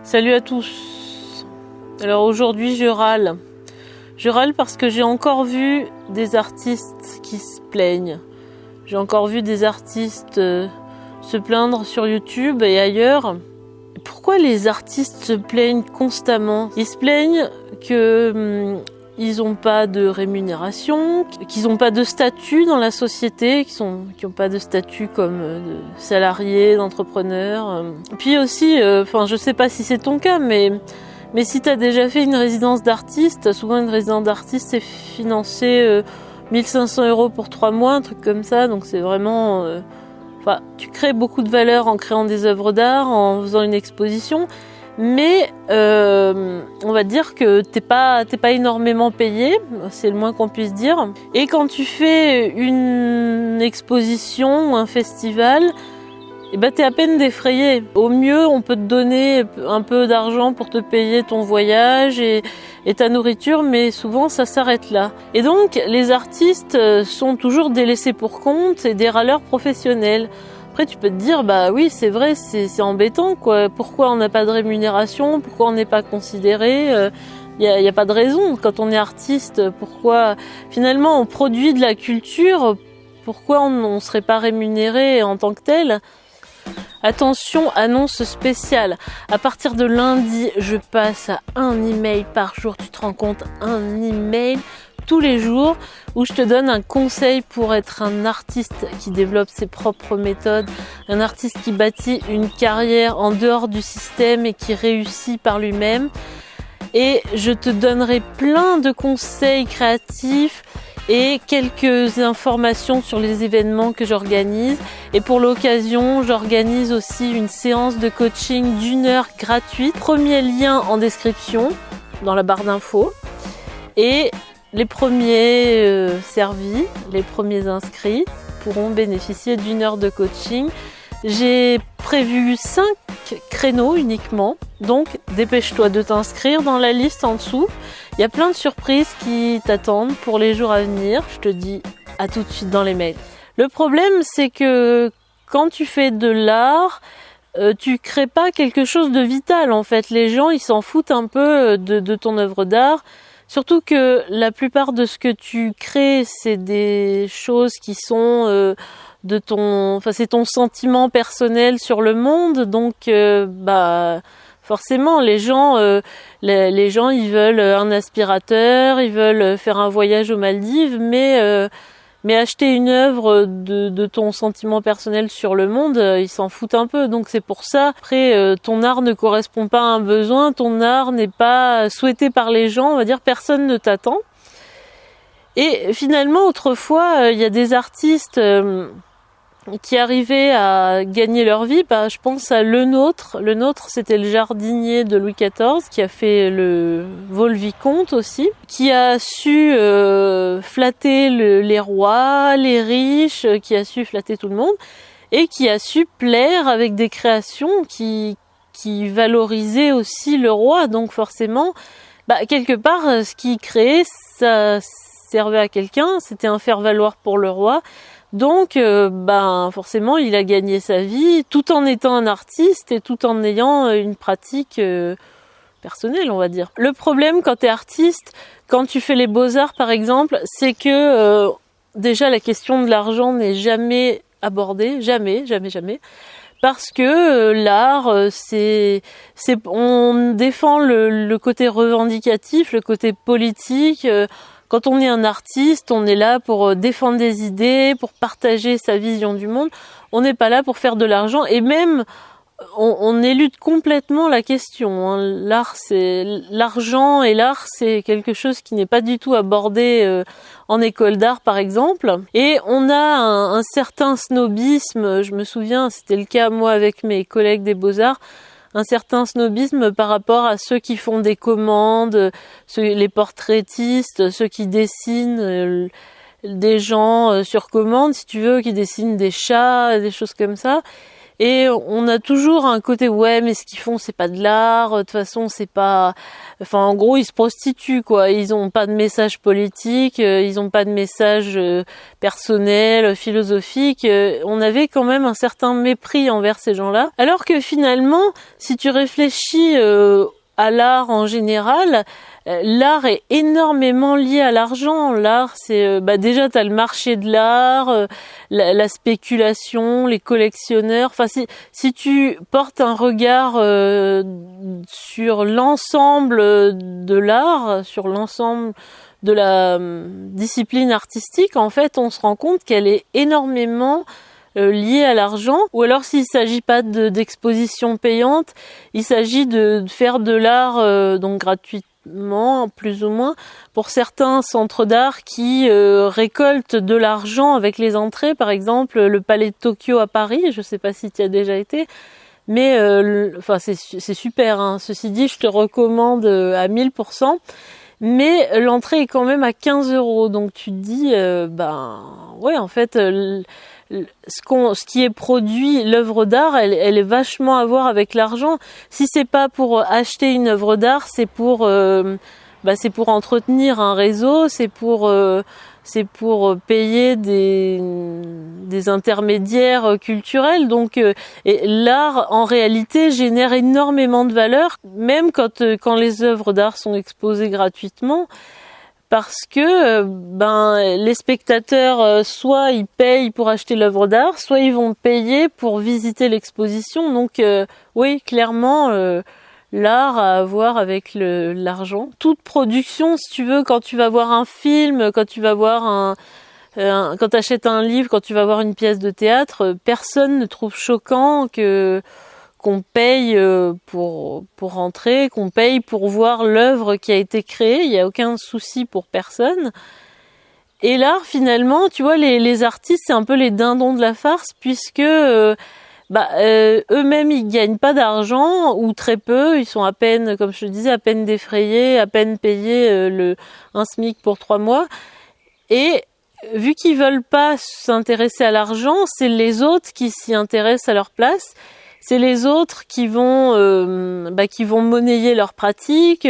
Salut à tous. Alors aujourd'hui je râle. Je râle parce que j'ai encore vu des artistes qui se plaignent. J'ai encore vu des artistes se plaindre sur YouTube et ailleurs. Pourquoi les artistes se plaignent constamment? Ils se plaignent que ils n'ont pas de rémunération, qu'ils n'ont pas de statut dans la société, qu'ils n'ont pas de statut comme de salariés, d'entrepreneurs. Puis aussi, je sais pas si c'est ton cas, mais si tu as déjà fait une résidence d'artiste, souvent une résidence d'artiste c'est financé 1500 € pour 3 mois, un truc comme ça, donc c'est vraiment... tu crées beaucoup de valeur en créant des œuvres d'art, en faisant une exposition, mais on va dire que t'es pas énormément payé, c'est le moins qu'on puisse dire. Et quand tu fais une exposition ou un festival, t'es à peine défrayé. Au mieux, on peut te donner un peu d'argent pour te payer ton voyage et ta nourriture, mais souvent ça s'arrête là. Et donc, les artistes sont toujours des laissés pour compte et des râleurs professionnels. Après, tu peux te dire, oui, c'est vrai, c'est embêtant, quoi. Pourquoi on n'a pas de rémunération? Pourquoi on n'est pas considéré? Y a pas de raison. Quand on est artiste, pourquoi finalement on produit de la culture? Pourquoi on serait pas rémunéré en tant que tel? Attention, annonce spéciale. À partir de lundi, je passe à un email par jour. Tu te rends compte? Un email tous les jours où je te donne un conseil pour être un artiste qui développe ses propres méthodes, un artiste qui bâtit une carrière en dehors du système et qui réussit par lui-même. Et je te donnerai plein de conseils créatifs et quelques informations sur les événements que j'organise. Et pour l'occasion, j'organise aussi une séance de coaching d'1 heure gratuite. Premier lien en description, dans la barre d'infos. Et les premiers servis, les premiers inscrits pourront bénéficier d'1 heure de coaching. J'ai prévu 5 créneaux uniquement, donc dépêche-toi de t'inscrire dans la liste en dessous. Il y a plein de surprises qui t'attendent pour les jours à venir. Je te dis à tout de suite dans les mails. Le problème, c'est que quand tu fais de l'art, tu crées pas quelque chose de vital en fait. Les gens, ils s'en foutent un peu de ton œuvre d'art. Surtout que la plupart de ce que tu crées, c'est des choses qui sont c'est ton sentiment personnel sur le monde. Donc, forcément, les gens, ils veulent un aspirateur, ils veulent faire un voyage aux Maldives, mais acheter une œuvre de ton sentiment personnel sur le monde, ils s'en foutent un peu. Donc c'est pour ça. Après, ton art ne correspond pas à un besoin, ton art n'est pas souhaité par les gens, on va dire personne ne t'attend. Et finalement, autrefois, il y a des artistes qui arrivaient à gagner leur vie. Je pense à Le Nôtre. Le Nôtre, c'était le jardinier de Louis XIV qui a fait le Vaux-le-Vicomte aussi, qui a su flatter les rois, les riches, qui a su flatter tout le monde et qui a su plaire avec des créations qui valorisaient aussi le roi. Donc forcément, quelque part, ce qu'il créait, ça servait à quelqu'un, c'était un faire-valoir pour le roi. Donc, forcément, il a gagné sa vie tout en étant un artiste et tout en ayant une pratique personnelle, on va dire. Le problème quand tu es artiste, quand tu fais les beaux-arts par exemple, c'est que déjà la question de l'argent n'est jamais abordée, jamais. Parce que l'art, on défend le côté revendicatif, le côté politique. Quand on est un artiste, on est là pour défendre des idées, pour partager sa vision du monde. On n'est pas là pour faire de l'argent et même on élude complètement la question. L'argent et l'art, c'est quelque chose qui n'est pas du tout abordé en école d'art par exemple. Et on a un certain snobisme, je me souviens, c'était le cas moi avec mes collègues des Beaux-Arts, un certain snobisme par rapport à ceux qui font des commandes, les portraitistes, ceux qui dessinent des gens sur commande, si tu veux, qui dessinent des chats, des choses comme ça. Et on a toujours un côté ouais, mais ce qu'ils font c'est pas de l'art, de toute façon c'est pas, enfin en gros ils se prostituent quoi, ils ont pas de message politique, ils ont pas de message personnel, philosophique. On avait quand même un certain mépris envers ces gens-là, alors que finalement si tu réfléchis à l'art en général, l'art est énormément lié à l'argent. L'art, c'est déjà t'as le marché de l'art, la spéculation, les collectionneurs. Enfin, si tu portes un regard sur l'ensemble de l'art, sur l'ensemble de la discipline artistique, en fait, on se rend compte qu'elle est énormément lié à l'argent, ou alors s'il s'agit pas d'exposition payante, il s'agit de faire de l'art donc gratuitement, plus ou moins, pour certains centres d'art qui récoltent de l'argent avec les entrées, par exemple le Palais de Tokyo à Paris, je sais pas si tu y as déjà été, mais enfin c'est super, hein. Ceci dit, je te recommande à 1000%. Mais l'entrée est quand même à 15 €, donc tu te dis, ouais, en fait, ce qui est produit, l'œuvre d'art, elle est vachement à voir avec l'argent. Si c'est pas pour acheter une œuvre d'art, c'est pour entretenir un réseau, c'est pour payer des intermédiaires culturels. Donc, et l'art en réalité génère énormément de valeur, même quand les œuvres d'art sont exposées gratuitement. Parce que les spectateurs, soit ils payent pour acheter l'œuvre d'art, soit ils vont payer pour visiter l'exposition. Donc oui, clairement, l'art a à voir avec l'argent. Toute production, si tu veux, quand tu vas voir un film, quand tu vas voir quand tu achètes un livre, quand tu vas voir une pièce de théâtre, personne ne trouve choquant qu'on paye pour rentrer, qu'on paye pour voir l'œuvre qui a été créée. Il n'y a aucun souci pour personne. Et l'art, finalement, tu vois, les artistes, c'est un peu les dindons de la farce, puisque eux-mêmes, ils gagnent pas d'argent, ou très peu. Ils sont à peine, comme je te disais, à peine défrayés, à peine payés un SMIC pour 3 mois. Et vu qu'ils veulent pas s'intéresser à l'argent, c'est les autres qui s'y intéressent à leur place. C'est les autres qui vont monnayer leurs pratiques,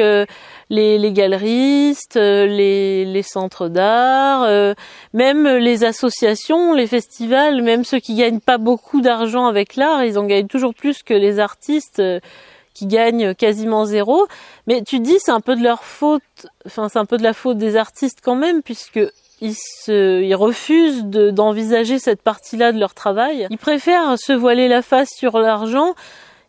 les galeristes, les centres d'art, même les associations, les festivals, même ceux qui gagnent pas beaucoup d'argent avec l'art, ils en gagnent toujours plus que les artistes qui gagnent quasiment 0. Mais tu te dis c'est un peu de leur faute, enfin c'est un peu de la faute des artistes quand même, puisque ils refusent d'envisager cette partie-là de leur travail. Ils préfèrent se voiler la face sur l'argent,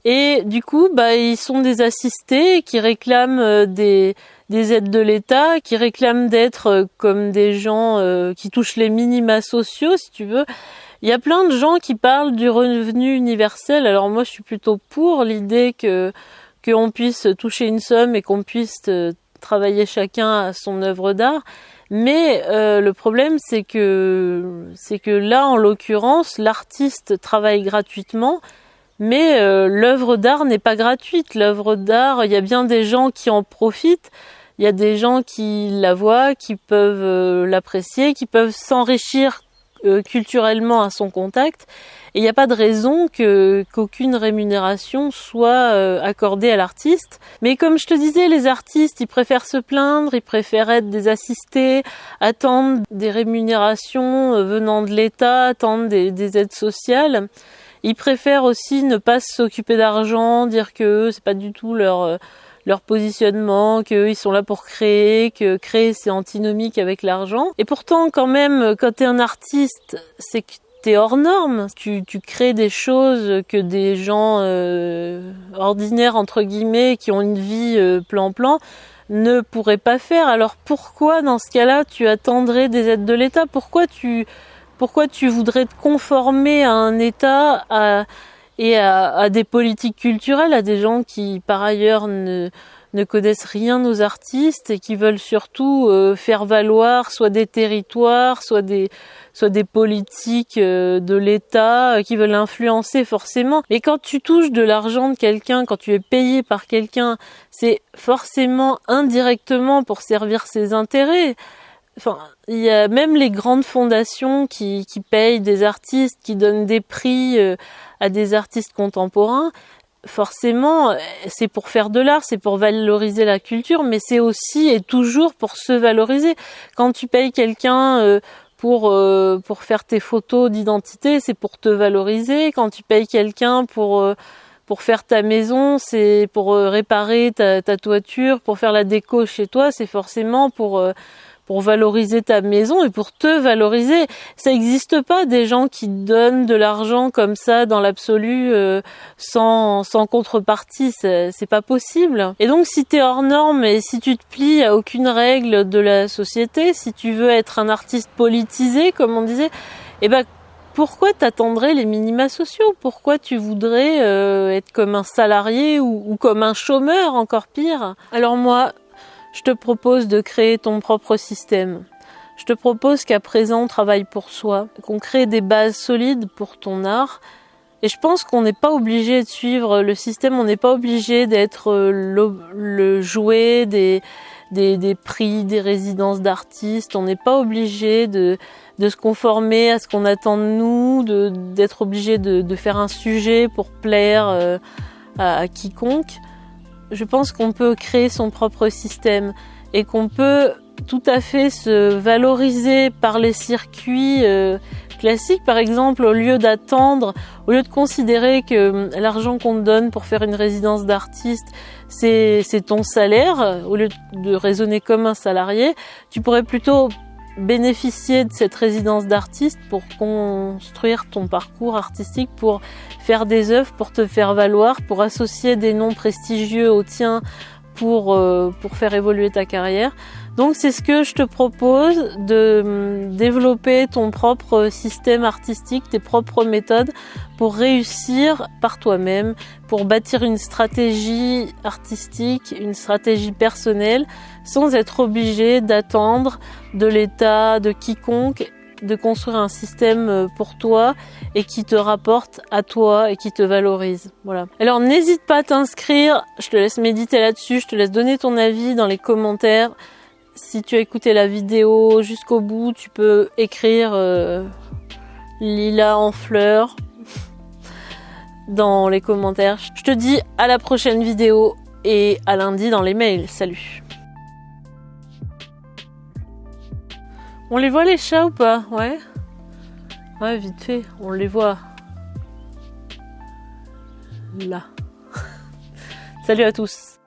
et du coup, ils sont des assistés qui réclament des aides de l'État, qui réclament d'être comme des gens qui touchent les minima sociaux, si tu veux. Il y a plein de gens qui parlent du revenu universel. Alors moi, je suis plutôt pour l'idée qu'on puisse toucher une somme et qu'on puisse travailler chacun à son œuvre d'art. Mais le problème, c'est que là, en l'occurrence, l'artiste travaille gratuitement, mais l'œuvre d'art n'est pas gratuite. L'œuvre d'art, il y a bien des gens qui en profitent. Il y a des gens qui la voient, qui peuvent l'apprécier, qui peuvent s'enrichir culturellement à son contact. Et il n'y a pas de raison qu'aucune rémunération soit accordée à l'artiste. Mais comme je te disais, les artistes, ils préfèrent se plaindre, ils préfèrent être des assistés, attendre des rémunérations venant de l'État, attendre des aides sociales. Ils préfèrent aussi ne pas s'occuper d'argent, dire que c'est pas du tout leur positionnement, qu'eux ils sont là pour créer, que créer c'est antinomique avec l'argent. Et pourtant quand même, quand t'es un artiste, c'est que t'es hors norme. Tu crées des choses que des gens ordinaires entre guillemets, qui ont une vie plan-plan, ne pourraient pas faire. Alors pourquoi dans ce cas-là tu attendrais des aides de l'État? Pourquoi tu voudrais te conformer à un État, à des politiques culturelles, à des gens qui par ailleurs ne connaissent rien aux artistes et qui veulent surtout faire valoir soit des territoires, soit des politiques de l'État, qui veulent influencer forcément. Et quand tu touches de l'argent de quelqu'un, quand tu es payé par quelqu'un, c'est forcément indirectement pour servir ses intérêts. Enfin, il y a même les grandes fondations qui payent des artistes, qui donnent des prix à des artistes contemporains, forcément, c'est pour faire de l'art, c'est pour valoriser la culture, mais c'est aussi et toujours pour se valoriser. Quand tu payes quelqu'un pour faire tes photos d'identité, c'est pour te valoriser. Quand tu payes quelqu'un pour faire ta maison, c'est pour réparer ta toiture, pour faire la déco chez toi, c'est forcément pour valoriser ta maison et pour te valoriser. Ça n'existe pas des gens qui donnent de l'argent comme ça dans l'absolu sans contrepartie, c'est pas possible. Et donc si t'es hors norme et si tu te plies à aucune règle de la société, si tu veux être un artiste politisé comme on disait, eh ben pourquoi t'attendrais les minima sociaux? Pourquoi tu voudrais être comme un salarié ou comme un chômeur, encore pire? Alors moi, je te propose de créer ton propre système. Je te propose qu'à présent on travaille pour soi, qu'on crée des bases solides pour ton art. Et je pense qu'on n'est pas obligé de suivre le système, on n'est pas obligé d'être le jouet des prix, des résidences d'artistes. On n'est pas obligé de se conformer à ce qu'on attend de nous, d'être obligé de faire un sujet pour plaire à quiconque. Je pense qu'on peut créer son propre système et qu'on peut tout à fait se valoriser par les circuits classiques. Par exemple, au lieu de considérer que l'argent qu'on te donne pour faire une résidence d'artiste, c'est ton salaire, au lieu de raisonner comme un salarié, tu pourrais plutôt bénéficier de cette résidence d'artiste pour construire ton parcours artistique, pour faire des œuvres, pour te faire valoir, pour associer des noms prestigieux aux tiens pour faire évoluer ta carrière. Donc c'est ce que je te propose, de développer ton propre système artistique, tes propres méthodes pour réussir par toi-même, pour bâtir une stratégie artistique, une stratégie personnelle, sans être obligé d'attendre de l'État, de quiconque, de construire un système pour toi et qui te rapporte à toi et qui te valorise. Voilà. Alors n'hésite pas à t'inscrire, je te laisse méditer là-dessus, je te laisse donner ton avis dans les commentaires. Si tu as écouté la vidéo jusqu'au bout, tu peux écrire Lila en fleurs dans les commentaires. Je te dis à la prochaine vidéo et à lundi dans les mails. Salut! On les voit les chats ou pas? Ouais. Ouais, vite fait, on les voit. Là. Salut à tous!